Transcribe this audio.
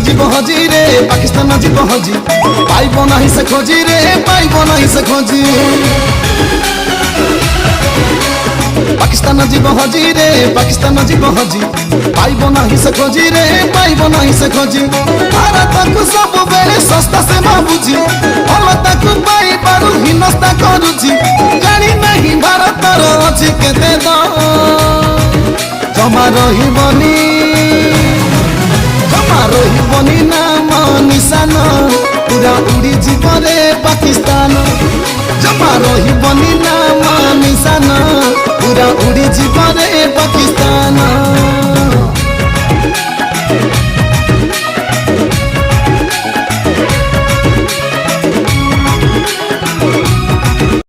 जीव हजी रे पाकिस्तान जीव हजी पाइब नहीं से खोजी रे पाइब नहीं से खोजी पाकिस्तान जीव हजी रे पाकिस्तान जीव हजी पाइब नहीं से खोजी रे पाइब नहीं से खोजी भारत को सब बेले सस्ता से भावुची भलता को पाई पारु हिनस्ता करूची जानी नहीं भारत रो अछि केते द जमा रहिबनी नाम निशान पूरा उड़ी जीव रे पाकिस्तान जमा रहिबनी नाम निशान पूरा उड़ी जीव रे पाकिस्तान।